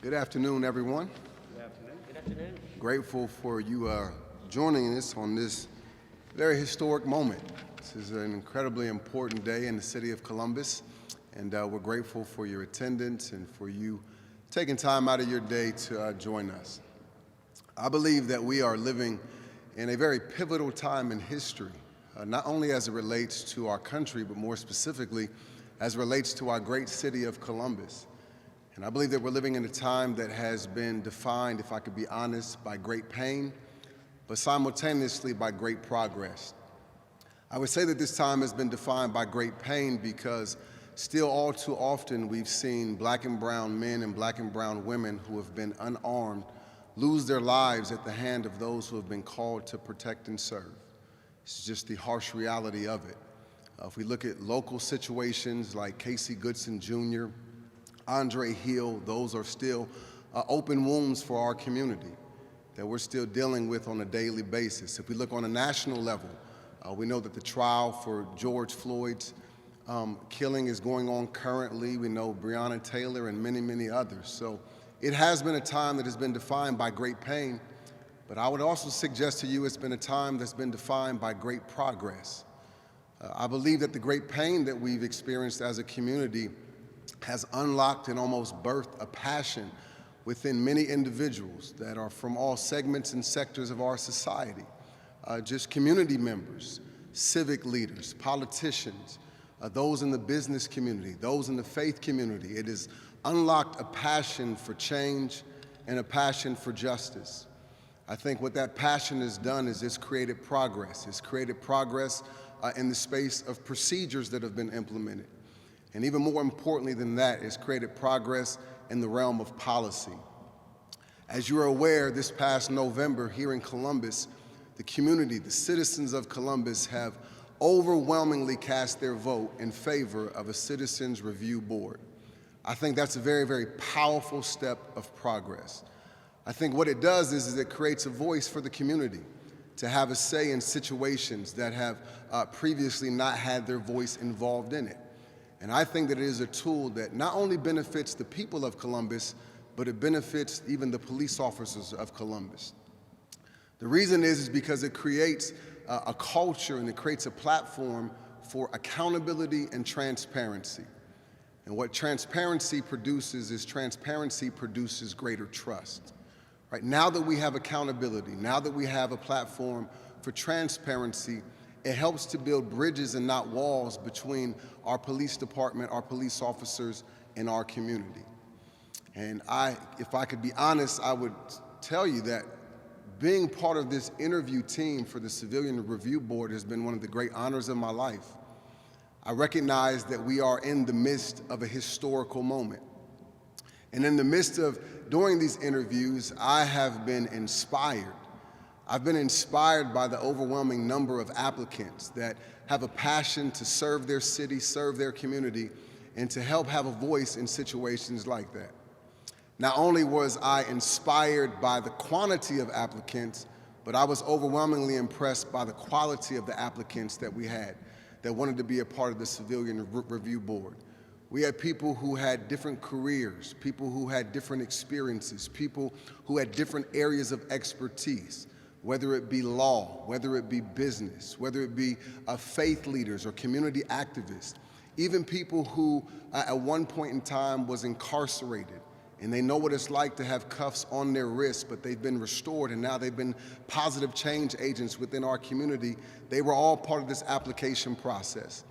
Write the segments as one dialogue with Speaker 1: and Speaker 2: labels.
Speaker 1: Good afternoon, everyone.
Speaker 2: Good afternoon. Good afternoon.
Speaker 1: Grateful for you joining us on this very historic moment. This is an incredibly important day in the city of Columbus, and we're grateful for your attendance and for you taking time out of your day to join us. I believe that we are living in a very pivotal time in history, not only as it relates to our country, but more specifically as it relates to our great city of Columbus. And I believe that we're living in a time that has been defined, if I could be honest, by great pain, but simultaneously by great progress. I would say that this time has been defined by great pain because still all too often we've seen black and brown men and black and brown women who have been unarmed lose their lives at the hand of those who have been called to protect and serve. It's just the harsh reality of it. If we look at local situations like Casey Goodson Jr., Andre Hill, those are still open wounds for our community that we're still dealing with on a daily basis. If we look on a national level, we know that the trial for George Floyd's killing is going on currently. We know Breonna Taylor and many, many others. So it has been a time that has been defined by great pain, but I would also suggest to you it's been a time that's been defined by great progress. I believe that the great pain that we've experienced as a community has unlocked and almost birthed a passion within many individuals that are from all segments and sectors of our society, just community members, civic leaders, politicians, those in the business community, those in the faith community. It has unlocked a passion for change and a passion for justice. I think what that passion has done is it's created progress. It's created progress in the space of procedures that have been implemented. And even more importantly than that, it's created progress in the realm of policy. As you're aware, this past November here in Columbus, the community, the citizens of Columbus have overwhelmingly cast their vote in favor of a Citizens Review Board. I think that's a very, very powerful step of progress. I think what it does is it creates a voice for the community to have a say in situations that have previously not had their voice involved in it. And I think that it is a tool that not only benefits the people of Columbus, but it benefits even the police officers of Columbus. The reason is because it creates a culture and it creates a platform for accountability and transparency. And what transparency produces is transparency produces greater trust. Right now that we have accountability, now that we have a platform for transparency, it helps to build bridges and not walls between our police department, our police officers, and our community. And if I could be honest, I would tell you that being part of this interview team for the Civilian Review Board has been one of the great honors of my life. I recognize that we are in the midst of a historical moment. And in the midst of doing these interviews, I have been inspired. I've been inspired by the overwhelming number of applicants that have a passion to serve their city, serve their community, and to help have a voice in situations like that. Not only was I inspired by the quantity of applicants, but I was overwhelmingly impressed by the quality of the applicants that we had that wanted to be a part of the Civilian Review Board. We had people who had different careers, people who had different experiences, people who had different areas of expertise, whether it be law, whether it be business, whether it be faith leaders or community activists, even people who at one point in time was incarcerated and they know what it's like to have cuffs on their wrists, but they've been restored and now they've been positive change agents within our community. They were all part of this application process.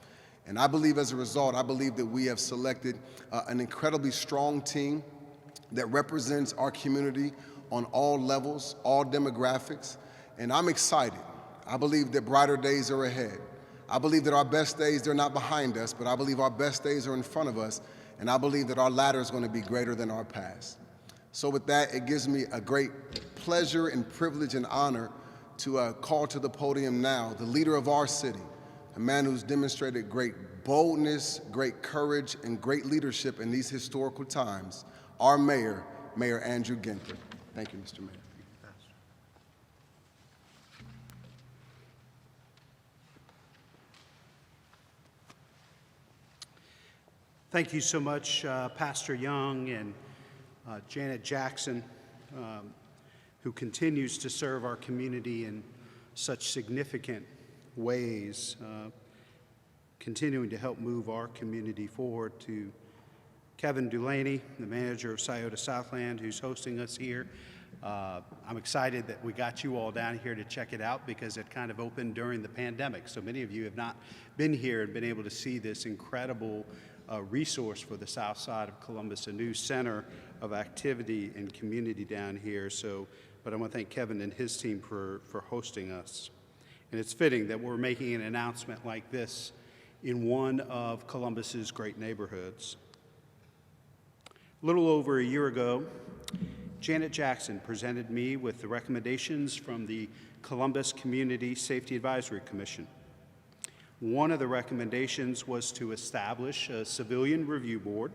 Speaker 1: And I believe as a result, I believe that we have selected an incredibly strong team that represents our community on all levels, all demographics, and I'm excited. I believe that brighter days are ahead. I believe that our best days, they're not behind us, but I believe our best days are in front of us, and I believe that our ladder is going to be greater than our past. So with that, it gives me a great pleasure and privilege and honor to call to the podium now the leader of our city, a man who's demonstrated great boldness, great courage, and great leadership in these historical times, our mayor, Mayor Andrew Ginther. Thank you, Mr. Mayor.
Speaker 2: Thank you so much, Pastor Young, and Janet Jackson, who continues to serve our community in such significant ways, continuing to help move our community forward, to Kevin Dulaney, the manager of Scioto Southland, who's hosting us here. I'm excited that we got you all down here to check it out because it kind of opened during the pandemic. So many of you have not been here and been able to see this incredible resource for the south side of Columbus, a new center of activity and community down here. But I want to thank Kevin and his team for hosting us. And it's fitting that we're making an announcement like this in one of Columbus's great neighborhoods. A little over a year ago, Janet Jackson presented me with the recommendations from the Columbus Community Safety Advisory Commission. One of the recommendations was to establish a civilian review board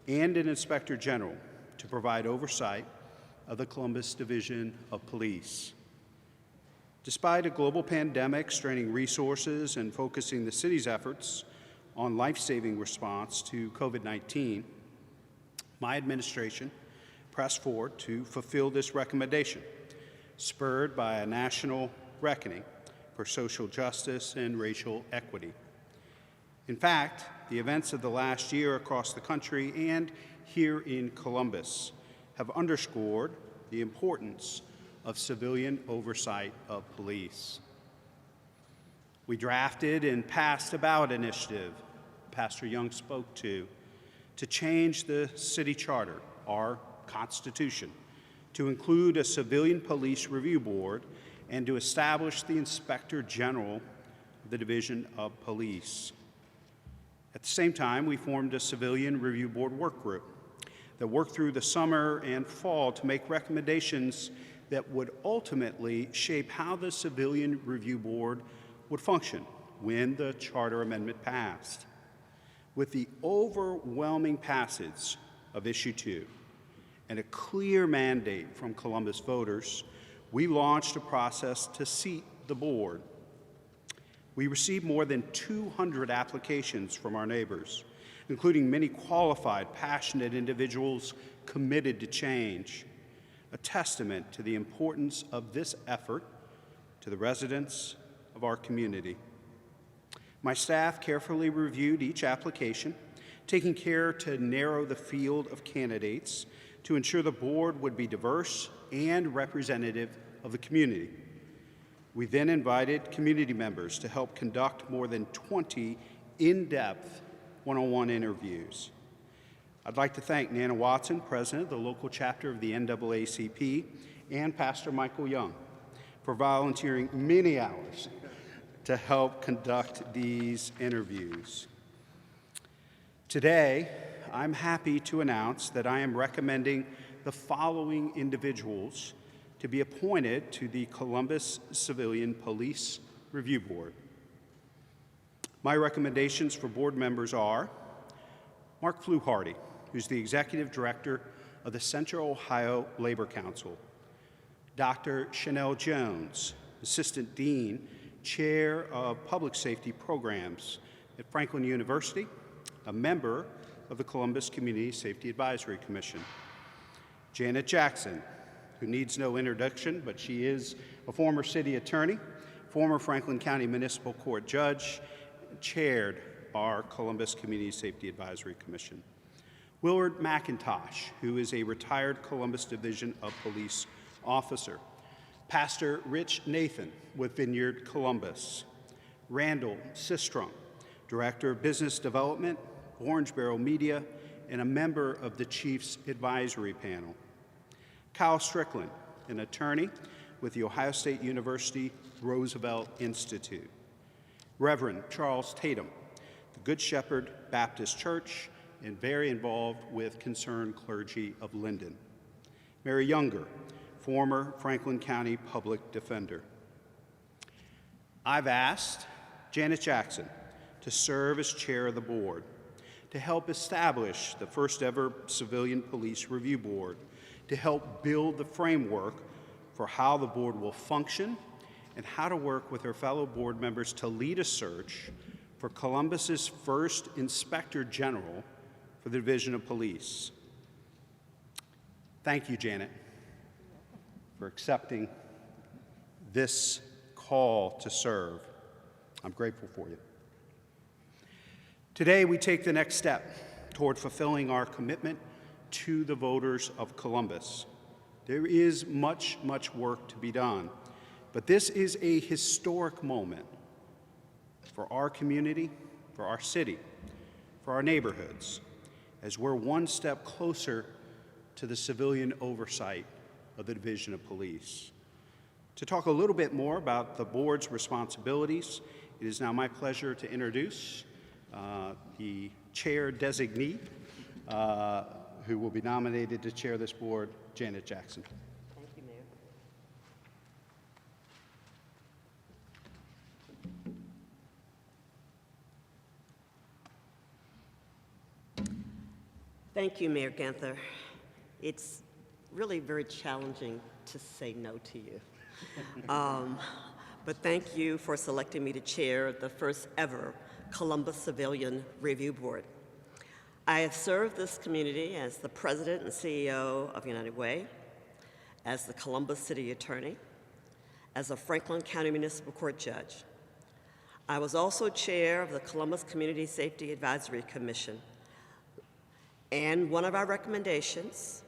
Speaker 2: and an inspector general to provide oversight of the Columbus Division of Police. Despite a global pandemic straining resources and focusing the city's efforts on life-saving response to COVID-19, my administration pressed forward to fulfill this recommendation, spurred by a national reckoning for social justice and racial equity. In fact, the events of the last year across the country and here in Columbus have underscored the importance of civilian oversight of police. We drafted and passed a ballot initiative Pastor Young spoke to change the city charter, our Constitution, to include a civilian police review board and to establish the Inspector General of the Division of Police. At the same time, we formed a civilian review board work group that worked through the summer and fall to make recommendations that would ultimately shape how the civilian review board would function when the charter amendment passed. With the overwhelming passage of Issue 2 and a clear mandate from Columbus voters, we launched a process to seat the board. We received more than 200 applications from our neighbors, including many qualified, passionate individuals committed to change, a testament to the importance of this effort to the residents of our community. My staff carefully reviewed each application, taking care to narrow the field of candidates to ensure the board would be diverse and representative of the community. We then invited community members to help conduct more than 20 in-depth one-on-one interviews. I'd like to thank Nana Watson, president of the local chapter of the NAACP, and Pastor Michael Young for volunteering many hours to help conduct these interviews. Today, I'm happy to announce that I am recommending the following individuals to be appointed to the Columbus Civilian Police Review Board. My recommendations for board members are Mark Fluharty, who's the Executive Director of the Central Ohio Labor Council, Dr. Chenelle Jones, Assistant Dean, Chair of Public Safety Programs at Franklin University, a member of the Columbus Community Safety Advisory Commission. Janet Jackson, who needs no introduction, but she is a former city attorney, former Franklin County Municipal Court judge, chaired our Columbus Community Safety Advisory Commission. Willard McIntosh, who is a retired Columbus Division of Police officer. Pastor Rich Nathan with Vineyard Columbus. Randall Sistrom, Director of Business Development, Orange Barrel Media, and a member of the Chiefs Advisory Panel. Kyle Strickland, an attorney with the Ohio State University Roosevelt Institute. Reverend Charles Tatum, the Good Shepherd Baptist Church, and very involved with Concerned Clergy of Linden. Mary Younger, former Franklin County Public Defender. I've asked Janet Jackson to serve as chair of the board, to help establish the first ever Civilian Police Review Board, to help build the framework for how the board will function and how to work with her fellow board members to lead a search for Columbus's first Inspector General for the Division of Police. Thank you, Janet, for accepting this call to serve. I'm grateful for you. Today, we take the next step toward fulfilling our commitment to the voters of Columbus. There is much, much work to be done, but this is a historic moment for our community, for our city, for our neighborhoods, as we're one step closer to the civilian oversight of the Division of Police. To talk a little bit more about the board's responsibilities, it is now my pleasure to introduce the chair designee who will be nominated to chair this board, Janet Jackson.
Speaker 3: Thank you, Mayor. Thank you, Mayor Ginther. It's really very challenging to say no to you. But thank you for selecting me to chair the first ever Columbus Civilian Review Board. I have served this community as the president and CEO of United Way, as the Columbus City Attorney, as a Franklin County Municipal Court Judge. I was also chair of the Columbus Community Safety Advisory Commission, and one of our recommendations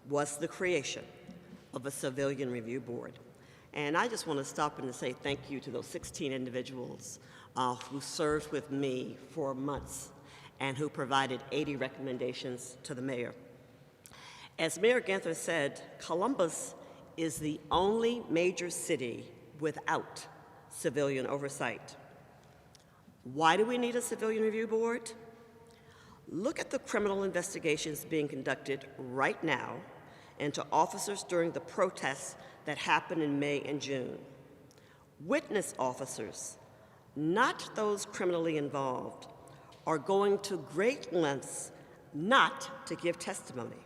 Speaker 3: was the creation of a Civilian Review Board. And I just want to stop and say thank you to those 16 individuals who served with me for months and who provided 80 recommendations to the mayor. As Mayor Ginther said, Columbus is the only major city without civilian oversight. Why do we need a Civilian Review Board? Look at the criminal investigations being conducted right now into officers during the protests that happened in May and June. Witness officers, not those criminally involved, are going to great lengths not to give testimony.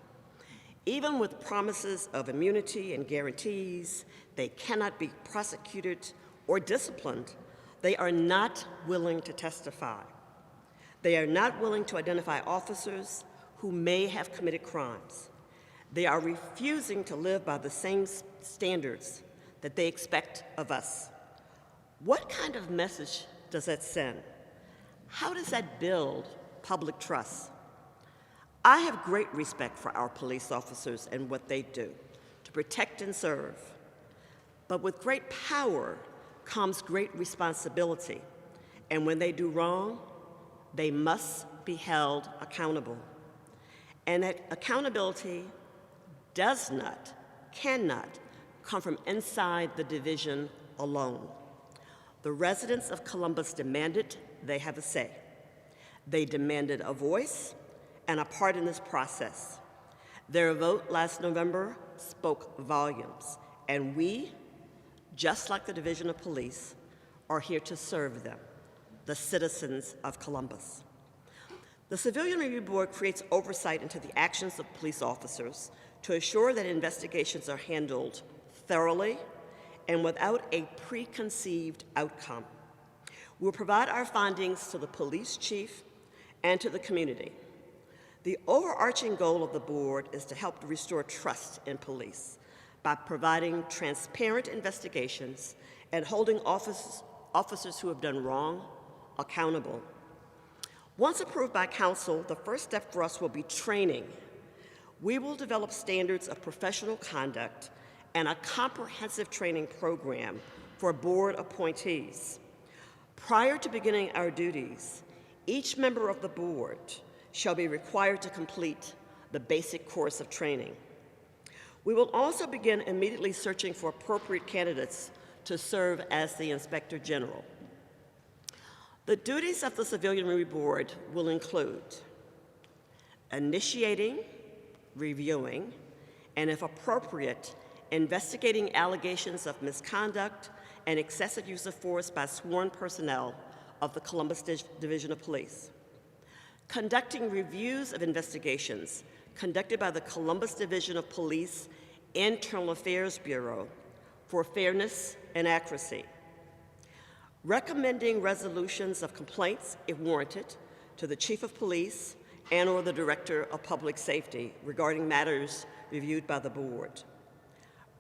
Speaker 3: Even with promises of immunity and guarantees, they cannot be prosecuted or disciplined. They are not willing to testify. They are not willing to identify officers who may have committed crimes. They are refusing to live by the same standards that they expect of us. What kind of message does that send? How does that build public trust? I have great respect for our police officers and what they do to protect and serve. But with great power comes great responsibility. And when they do wrong, they must be held accountable. And that accountability does not, cannot come from inside the division alone. The residents of Columbus demanded they have a say. They demanded a voice and a part in this process. Their vote last November spoke volumes, and we, just like the Division of Police, are here to serve them, the citizens of Columbus. The Civilian Review Board creates oversight into the actions of police officers to assure that investigations are handled thoroughly and without a preconceived outcome. We'll provide our findings to the police chief and to the community. The overarching goal of the board is to help restore trust in police by providing transparent investigations and holding officers who have done wrong accountable. Once approved by council, the first step for us will be training. We will develop standards of professional conduct and a comprehensive training program for board appointees. Prior to beginning our duties, each member of the board shall be required to complete the basic course of training. We will also begin immediately searching for appropriate candidates to serve as the Inspector General. The duties of the Civilian Review Board will include initiating, reviewing, and if appropriate, investigating allegations of misconduct and excessive use of force by sworn personnel of the Columbus Division of Police. Conducting reviews of investigations conducted by the Columbus Division of Police Internal Affairs Bureau for fairness and accuracy. Recommending resolutions of complaints, if warranted, to the Chief of Police and/or the Director of Public Safety regarding matters reviewed by the board,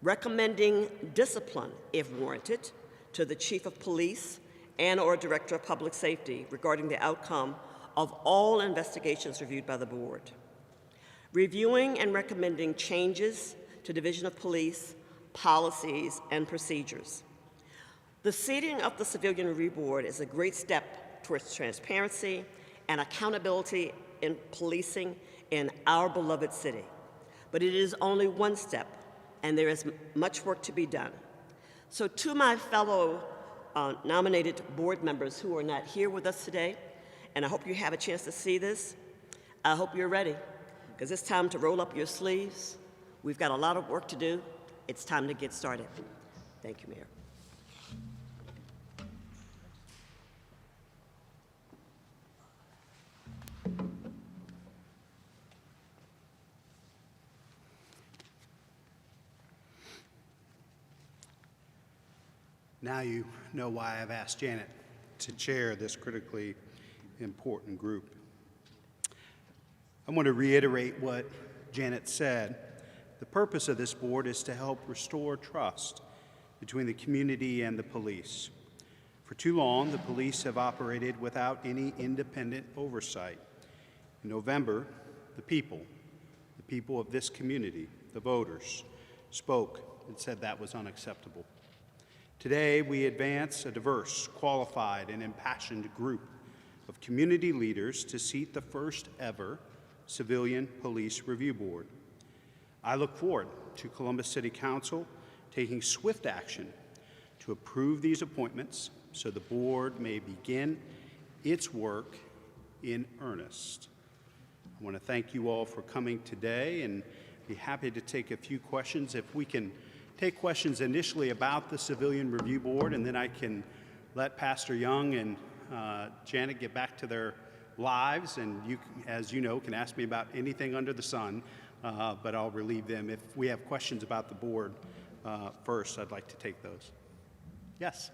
Speaker 3: recommending discipline, if warranted, to the Chief of Police and/or Director of Public Safety regarding the outcome of all investigations reviewed by the board, reviewing and recommending changes to Division of Police policies and procedures. The seating of the Civilian Review Board is a great step towards transparency and accountability in policing in our beloved city. But it is only one step, and there is much work to be done. So to my fellow nominated board members who are not here with us today, and I hope you have a chance to see this, I hope you're ready, because it's time to roll up your sleeves. We've got a lot of work to do. It's time to get started. Thank you, Mayor.
Speaker 2: Now you know why I've asked Janet to chair this critically important group. I want to reiterate what Janet said. The purpose of this board is to help restore trust between the community and the police. For too long, the police have operated without any independent oversight. In November, the people of this community, the voters, spoke and said that was unacceptable. Today, we advance a diverse, qualified, and impassioned group of community leaders to seat the first ever Civilian Police Review Board. I look forward to Columbus City Council taking swift action to approve these appointments so the board may begin its work in earnest. I want to thank you all for coming today and be happy to take a few questions. If we can take questions initially about the Civilian Review Board, and then I can let Pastor Young and Janet get back to their lives, and you, as you know, can ask me about anything under the sun, but I'll relieve them. If we have questions about the board first, I'd like to take those. Yes?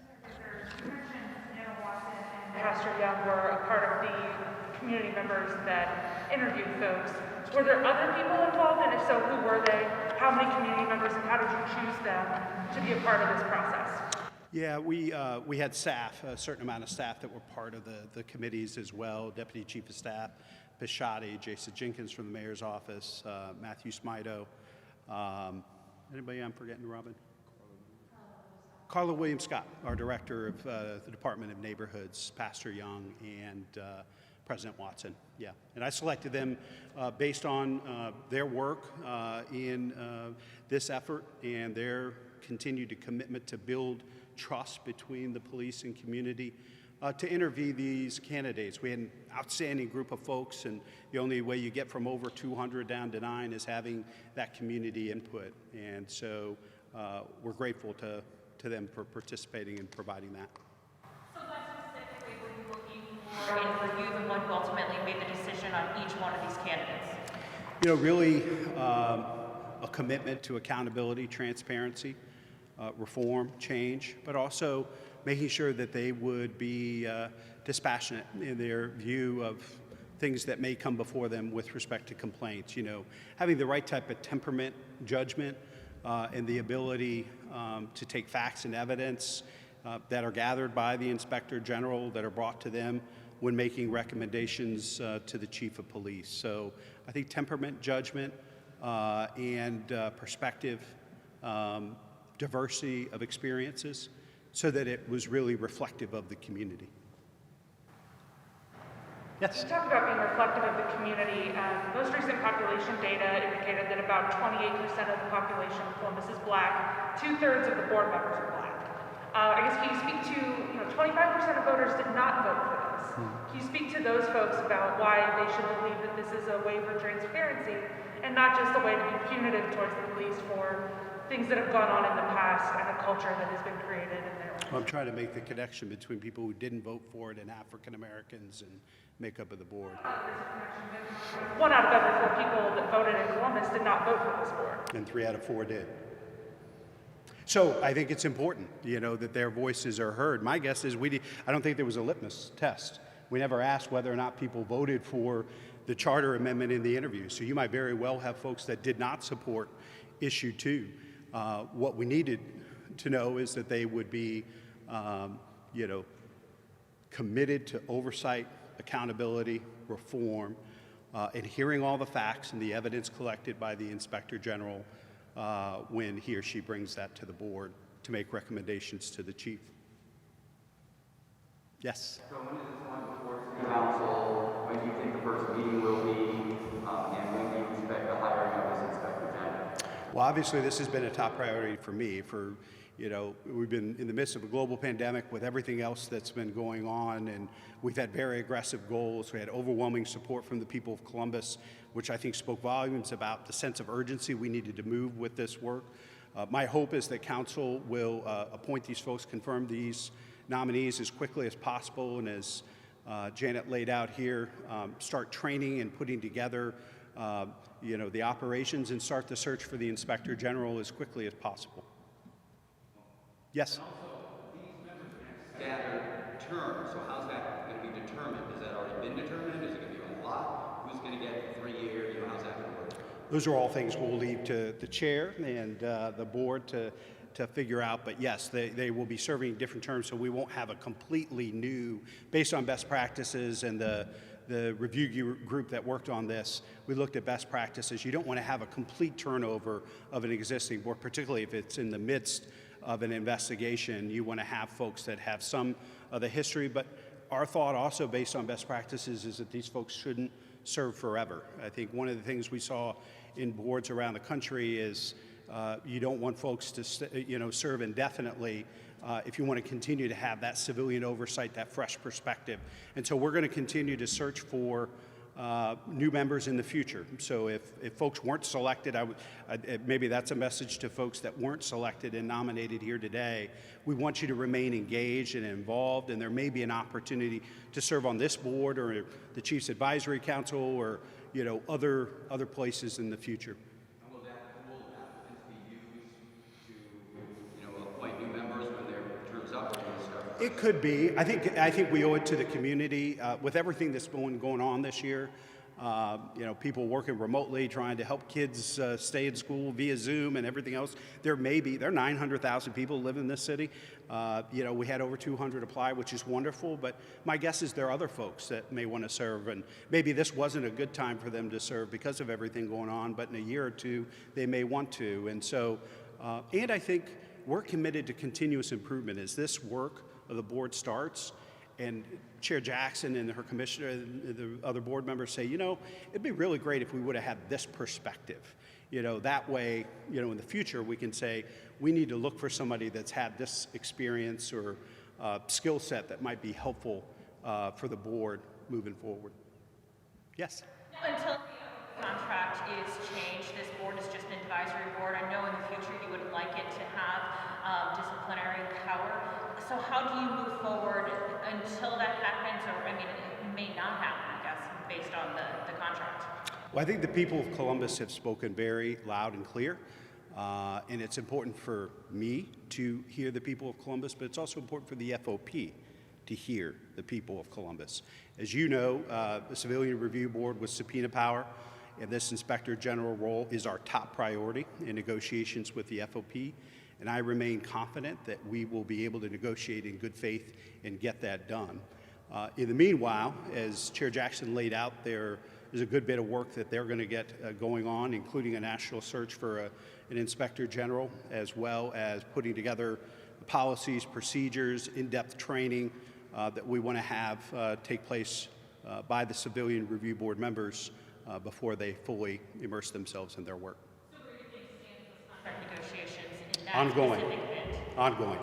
Speaker 4: You mentioned Chenelle and Pastor Young were a part of the community members that interviewed folks. Were there other people involved, and if so, who were they? How many community members, and how did you choose them to be a part of this process?
Speaker 2: Yeah, we had staff, a certain amount of staff that were part of the committees as well. Deputy Chief of Staff Fluharty, Jason Jenkins from the Mayor's Office, Matthew Smito. Anybody I'm forgetting, Robin? Carla Williams-Scott, our Director of the Department of Neighborhoods, Pastor Young, and President Watson. Yeah, and I selected them based on their work in this effort and their continued commitment to build trust between the police and community to interview these candidates. We had an outstanding group of folks, and the only way you get from over 200 down to 9 is having that community input. And so we're grateful to them for participating and providing that.
Speaker 5: So what specifically were you looking for, and were you the one who ultimately made the decision on each one of these candidates?
Speaker 2: You know, really a commitment to accountability, transparency, reform, change, but also making sure that they would be dispassionate in their view of things that may come before them with respect to complaints. You know, having the right type of temperament, judgment, and the ability to take facts and evidence that are gathered by the Inspector General, that are brought to them when making recommendations to the Chief of Police. So I think temperament, judgment, and perspective, diversity of experiences, so that it was really reflective of the community. Yes?
Speaker 4: You talked about being reflective of the community. Most recent population data indicated that about 28% of the population of Columbus is Black. 2/3 of the board members are Black. I guess can you speak to, 25% of voters did not vote for this. Can you speak to those folks about why they should believe that this is a way for transparency and not just a way to be punitive towards the police for things that have gone on in the past and a culture that has been created in their lives?
Speaker 2: I'm trying to make the connection between people who didn't vote for it and African Americans and makeup of the board.
Speaker 4: 1 out of every 4 people that voted in Columbus did not vote for this board.
Speaker 2: And 3 out of 4 did. So I think it's important, that their voices are heard. My guess is I don't think there was a litmus test. We never asked whether or not people voted for the charter amendment in the interview. So you might very well have folks that did not support issue 2. What we needed to know is that they would be, committed to oversight, accountability, reform, and hearing all the facts and the evidence collected by the Inspector General when he or she brings that to the board to make recommendations to the chief. Yes?
Speaker 6: So when is this one before City Council? When do you think the first meeting will be? And when do you expect the hiring of this Inspector General?
Speaker 2: Well, obviously, this has been a top priority for me. We've been in the midst of a global pandemic with everything else that's been going on, and we've had very aggressive goals. We had overwhelming support from the people of Columbus, which I think spoke volumes about the sense of urgency we needed to move with this work. My hope is that Council will appoint these folks, confirm these nominees as quickly as possible, and as Janet laid out here, start training and putting together the operations and start the search for the Inspector General as quickly as possible. Yes?
Speaker 6: And also, these members next staggered term, so how's that going to be determined? Has that already been determined? Is it going to be a lot? Who's going to get 3 years? How's that going to work?
Speaker 2: Those are all things we'll leave to the chair and the board to figure out, but yes, they will be serving different terms, so we won't have a completely new, based on best practices and the review group that worked on this, we looked at best practices. You don't want to have a complete turnover of an existing board, particularly if it's in the midst of an investigation. You want to have folks that have some of the history, but our thought also based on best practices is that these folks shouldn't serve forever. I think one of the things we saw in boards around the country is you don't want folks to serve indefinitely if you want to continue to have that civilian oversight, that fresh perspective. And so we're going to continue to search for new members in the future. So if folks weren't selected, maybe that's a message to folks that weren't selected and nominated here today. We want you to remain engaged and involved, and there may be an opportunity to serve on this board or the Chiefs Advisory Council or other places in the future.
Speaker 6: And will applicants be used to appoint new members when their term's up?
Speaker 2: It could be. I think we owe it to the community with everything that's been going on this year. People working remotely, trying to help kids stay in school via Zoom and everything else. There are 900,000 people who live in this city. We had over 200 apply, which is wonderful. But my guess is there are other folks that may want to serve, and maybe this wasn't a good time for them to serve because of everything going on. But in a year or two, they may want to. And so, and I think we're committed to continuous improvement as this work of the board starts, and Chair Jackson and her commissioner and the other board members say, it'd be really great if we would have had this perspective. That way, in the future we can say, we need to look for somebody that's had this experience or skill set that might be helpful for the board moving forward. Yes?
Speaker 5: Until the contract is changed, this board is just an advisory board. I know in the future you would like it to have disciplinary power. So how do you move forward until that happens, or it may not happen, I guess, based on the contract?
Speaker 2: Well, I think the people of Columbus have spoken very loud and clear, and it's important for me to hear the people of Columbus, but it's also important for the FOP to hear the people of Columbus. As you know, the Civilian Review Board with subpoena power, and this Inspector General role is our top priority in negotiations with the FOP. And I remain confident that we will be able to negotiate in good faith and get that done. In the meanwhile, as Chair Jackson laid out, there is a good bit of work that they're going to get going on, including a national search for an Inspector General, as well as putting together policies, procedures, in-depth training that we want to have take place by the Civilian Review Board members before they fully immerse themselves in their work.
Speaker 5: So where do things stand with contract negotiations in that
Speaker 2: Ongoing.
Speaker 5: specific event?
Speaker 2: Ongoing.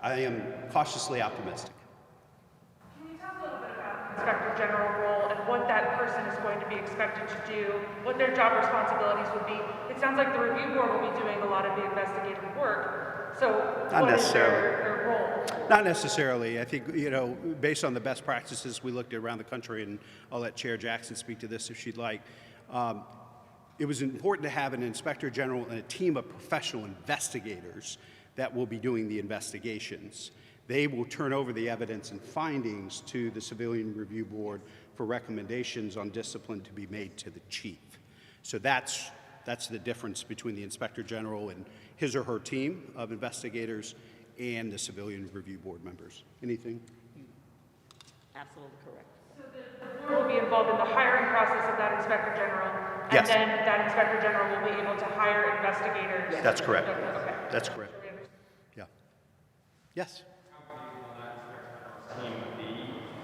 Speaker 2: I am cautiously optimistic.
Speaker 4: Can you talk a little bit about the Inspector General role and what that person is going to be expected to do, what their job responsibilities would be? It sounds like the review board will be doing a lot of the investigative work. So what is their role?
Speaker 2: Not necessarily. I think, based on the best practices we looked at around the country, and I'll let Chair Jackson speak to this if she'd like, it was important to have an Inspector General and a team of professional investigators that will be doing the investigations. They will turn over the evidence and findings to the Civilian Review Board for recommendations on discipline to be made to the chief. So that's the difference between the Inspector General and his or her team of investigators and the Civilian Review Board members. Anything?
Speaker 3: Absolutely correct.
Speaker 4: So the board will be involved in the hiring process of that Inspector General, and
Speaker 2: Yes.
Speaker 4: then that Inspector General will be able to hire investigators.
Speaker 2: That's correct.
Speaker 4: Okay.
Speaker 2: That's correct. Yeah. Yes?
Speaker 7: Team be,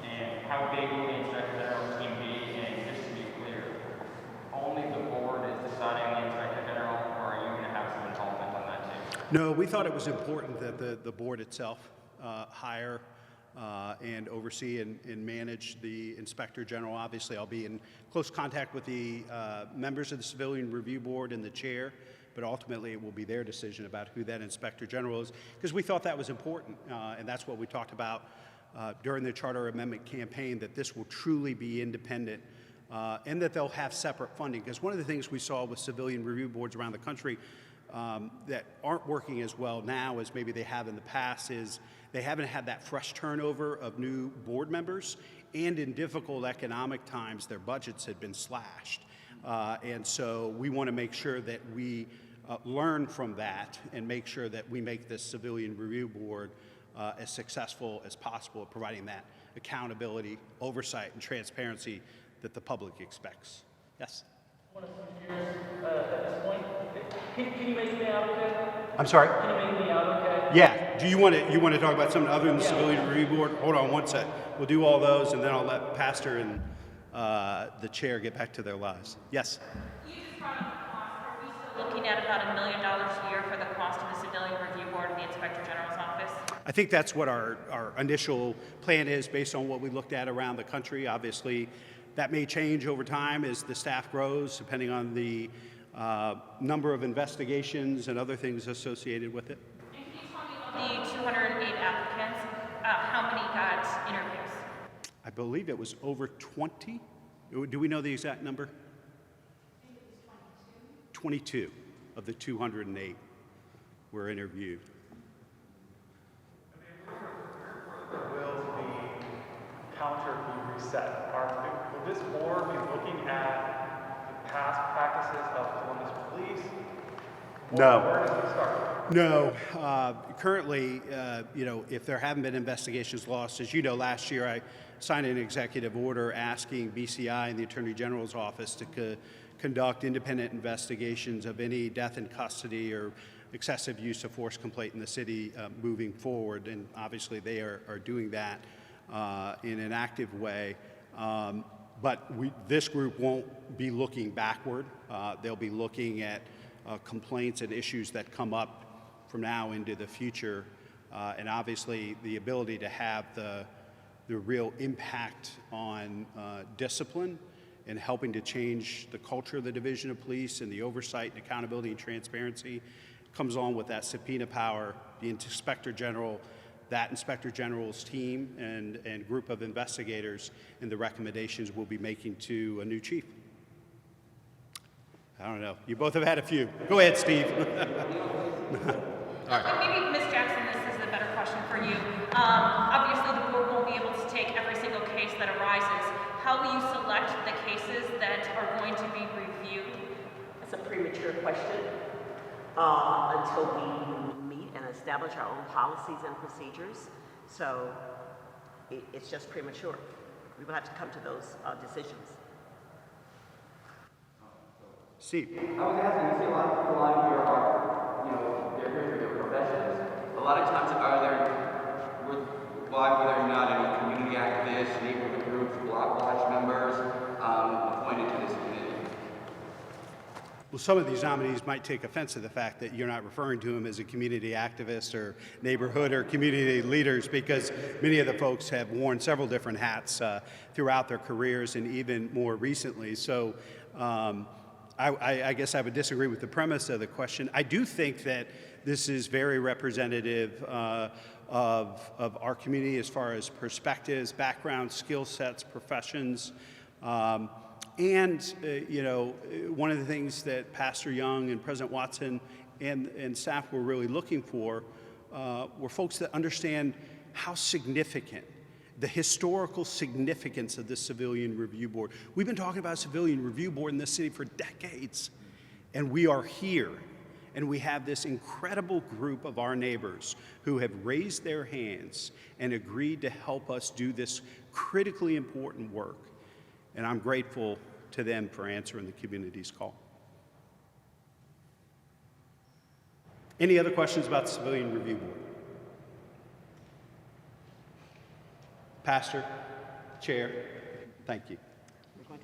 Speaker 7: and how big will the Inspector General's team be? And just to be clear, only the board is deciding the Inspector General, or are you going to have some involvement on that too?
Speaker 2: No, we thought it was important that the board itself hire and oversee and manage the Inspector General. Obviously, I'll be in close contact with the members of the Civilian Review Board and the chair, but ultimately it will be their decision about who that Inspector General is, because we thought that was important, and that's what we talked about during the Charter Amendment campaign, that this will truly be independent and that they'll have separate funding. Because one of the things we saw with Civilian Review Boards around the country that aren't working as well now as maybe they have in the past is they haven't had that fresh turnover of new board members, and in difficult economic times, their budgets had been slashed. And so we want to make sure that we learn from that and make sure that we make this Civilian Review Board as successful as possible at providing that accountability, oversight, and transparency that the public expects. Yes?
Speaker 8: I want to switch gears at this point. Can you make me out okay?
Speaker 2: I'm sorry?
Speaker 8: Can you make me out okay?
Speaker 2: Yeah. Do you want to talk about something other than the Civilian Review Board? Hold on one sec. We'll do all those, and then I'll let Pastor and the chair get back to their lives. Yes?
Speaker 5: You just brought up the cost. Are we still looking at about $1 million a year for the cost of the Civilian Review Board and the Inspector General's office?
Speaker 2: I think that's what our initial plan is based on what we looked at around the country. Obviously, that may change over time as the staff grows, depending on the number of investigations and other things associated with it.
Speaker 5: And can you tell me of the 208 applicants, how many got interviews?
Speaker 2: I believe it was over 20. Do we know the exact number?
Speaker 5: I think it was
Speaker 2: 22 of the 208 were interviewed.
Speaker 8: Will the counter be reset? Will this board be looking at the past practices of Columbus Police?
Speaker 2: No.
Speaker 8: Where does it start?
Speaker 2: No. Currently, if there haven't been investigations lost, as you know, last year I signed an executive order asking BCI and the Attorney General's office to conduct independent investigations of any death in custody or excessive use of force complaint in the city moving forward, and obviously they are doing that in an active way. But this group won't be looking backward. They'll be looking at complaints and issues that come up from now into the future, and obviously the ability to have the real impact on discipline and helping to change the culture of the Division of Police and the oversight and accountability and transparency comes on with that subpoena power, the Inspector General, that Inspector General's team and group of investigators, and the recommendations we'll be making to a new chief. I don't know. You both have had a few. Go ahead, Steve.
Speaker 5: Maybe, Ms. Jackson, this is a better question for you. Obviously, the board won't be able to take every single case that arises. How will you select the cases that are going to be reviewed?
Speaker 3: That's a premature question until we meet and establish our own policies and procedures. So it's just premature. We will have to come to those decisions.
Speaker 2: Steve.
Speaker 6: I was asking, you see a lot of people on here are, they're here for their professions. A lot of times why were there not any community activists, neighborhood groups, block watch members appointed to this committee?
Speaker 2: Well, some of these nominees might take offense to the fact that you're not referring to them as a community activist or neighborhood or community leaders, because many of the folks have worn several different hats throughout their careers and even more recently. So I guess I would disagree with the premise of the question. I do think that this is very representative of our community as far as perspectives, backgrounds, skill sets, professions. And one of the things that Pastor Young and President Watson and staff were really looking for were folks that understand how significant, the historical significance of this Civilian Review Board. We've been talking about a Civilian Review Board in this city for decades, and we are here. And we have this incredible group of our neighbors who have raised their hands and agreed to help us do this critically important work. And I'm grateful to them for answering the community's call. Any other questions about the Civilian Review Board? Pastor, Chair, thank you.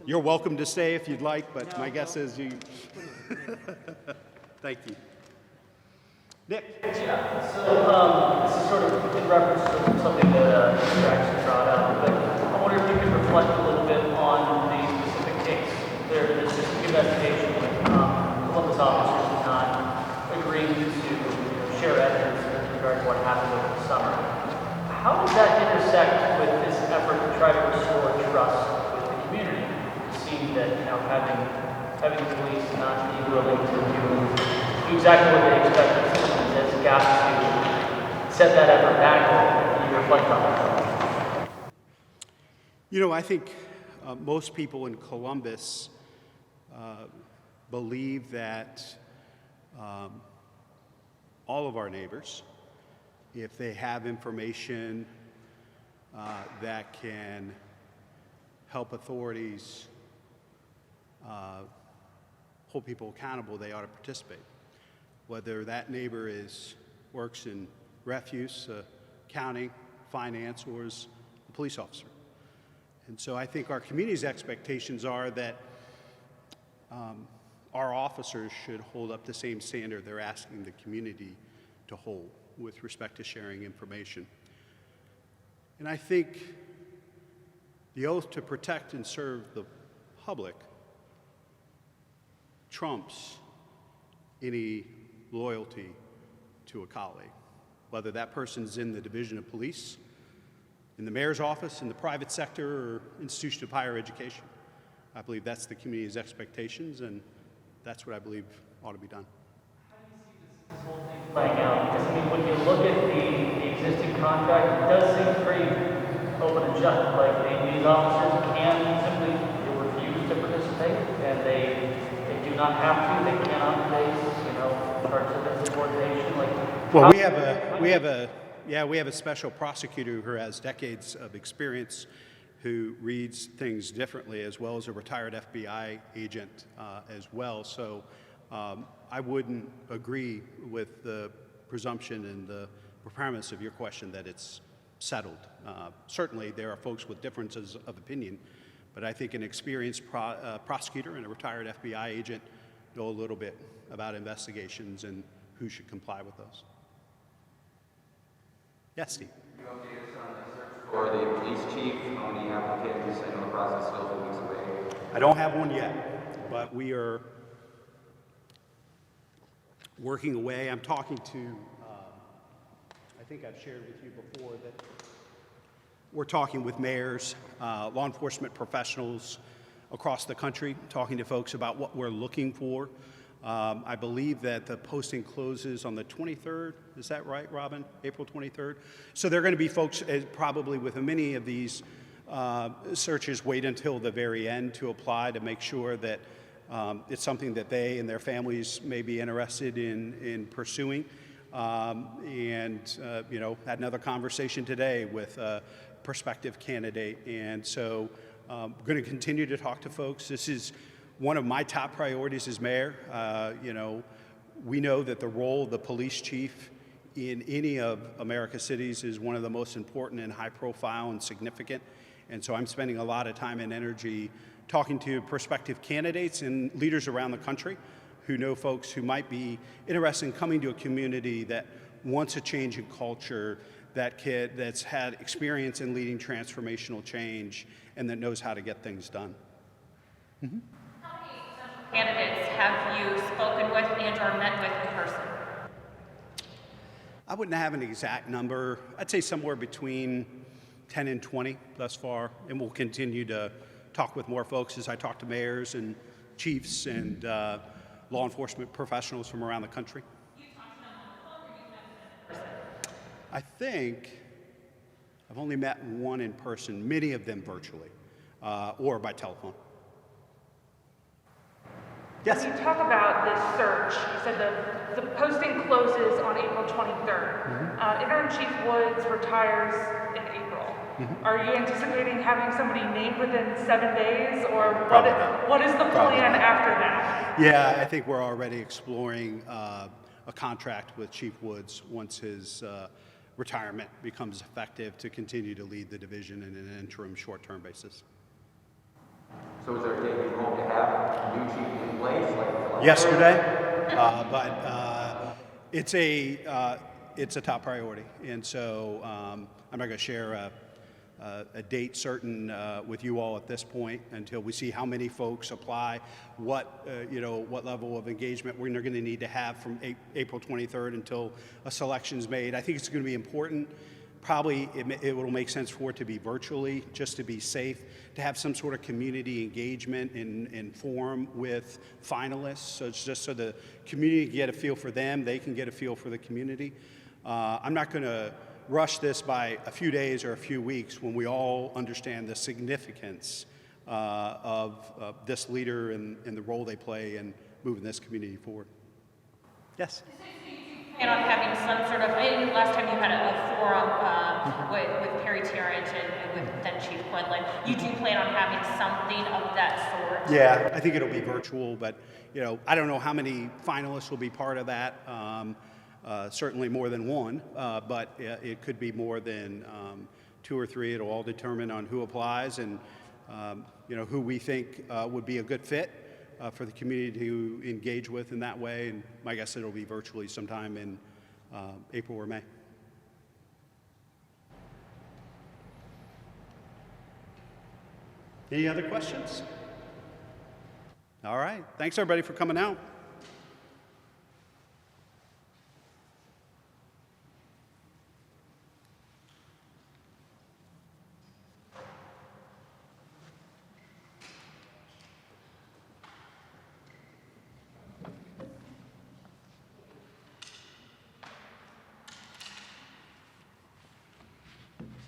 Speaker 2: You're welcome to stay if you'd like, but my guess is you. Thank you. Nick.
Speaker 9: Yeah, so this is sort of in reference to something that Mr. actually brought up, but I wonder if you could reflect a little bit on the specific case. There is this investigation with Columbus officers not agreeing to share evidence with regard to what happened over the summer. How does that intersect with this effort to try to restore trust with the community? It seems that having the police not be willing to do exactly what they expect of citizens has got to set that effort back. Can you reflect on that?
Speaker 2: You know, I think most people in Columbus believe that all of our neighbors, if they have information that can help authorities hold people accountable, they ought to participate. Whether that neighbor works in refuse, accounting, finance, or is a police officer. And so I think our community's expectations are that our officers should hold up the same standard they're asking the community to hold with respect to sharing information. And I think the oath to protect and serve the public trumps any loyalty to a colleague, whether that person's in the Division of Police, in the mayor's office, in the private sector, or institution of higher education. I believe that's the community's expectations, and that's what I believe ought to be done.
Speaker 9: This whole thing playing out, because I mean, when you look at the existing contract, it does seem pretty open and shut. Like these officers can simply refuse to participate, and they do not have to. They cannot face, charges of insubordination.
Speaker 2: Well, we have a special prosecutor who has decades of experience, who reads things differently, as well as a retired FBI agent as well. So I wouldn't agree with the presumption and the premise of your question that it's settled. Certainly there are folks with differences of opinion, but I think an experienced prosecutor and a retired FBI agent know a little bit about investigations and who should comply with those. Yes, Steve.
Speaker 6: Can you update us on the search for the police chief? How many applicants? I know the process is still 2 weeks away.
Speaker 2: I don't have one yet, but we are working away. I'm talking to, I think I've shared with you before that we're talking with mayors, law enforcement professionals across the country, talking to folks about what we're looking for. I believe that the posting closes on the 23rd. Is that right, Robin? April 23rd? So there are going to be folks, probably with many of these searches, wait until the very end to apply to make sure that it's something that they and their families may be interested in pursuing. Had another conversation today with a prospective candidate. And so we're going to continue to talk to folks. This is one of my top priorities as mayor. We know that the role of the police chief in any of America's cities is one of the most important and high profile and significant. And so I'm spending a lot of time and energy talking to prospective candidates and leaders around the country who know folks who might be interested in coming to a community that wants a change in culture, that's had experience in leading transformational change, and that knows how to get things done. Mm-hmm.
Speaker 5: How many potential candidates have you spoken with and or met with in person?
Speaker 2: I wouldn't have an exact number. I'd say somewhere between 10 and 20 thus far, and we'll continue to talk with more folks as I talk to mayors and chiefs and law enforcement professionals from around the country.
Speaker 5: You talked to them on the phone or you've met with them in person?
Speaker 2: I think I've only met one in person, many of them virtually or by telephone. Yes?
Speaker 4: When you talk about this search, you said the posting closes on April 23rd. Interim Chief Woods retires in April. Are you anticipating having somebody named within 7 days, or what is the plan after that?
Speaker 2: Yeah, I think we're already exploring a contract with Chief Woods once his retirement becomes effective to continue to lead the division in an interim short-term basis.
Speaker 6: So is there a date you hope to have a new chief in place? Like
Speaker 2: Yesterday, but it's a top priority, and so I'm not going to share a date certain with you all at this point until we see how many folks apply, what level of engagement we're going to need to have from April 23rd until a selection's made. I think it's going to be important. Probably it will make sense for it to be virtually, just to be safe, to have some sort of community engagement and forum with finalists. So it's just so the community can get a feel for them, they can get a feel for the community. I'm not going to rush this by a few days or a few weeks when we all understand the significance of this leader and the role they play in moving this community forward. Yes?
Speaker 5: Plan on having some sort of, I think last time you had a forum with Perry Tarrant and with then Chief Quinlan. You do plan on having something of that sort?
Speaker 2: Yeah, I think it'll be virtual, but I don't know how many finalists will be part of that. Certainly more than one, but it could be more than 2 or 3. It'll all determine on who applies and who we think would be a good fit for the community to engage with in that way. And my guess it'll be virtually sometime in April or May. Any other questions? All right. Thanks everybody for coming out.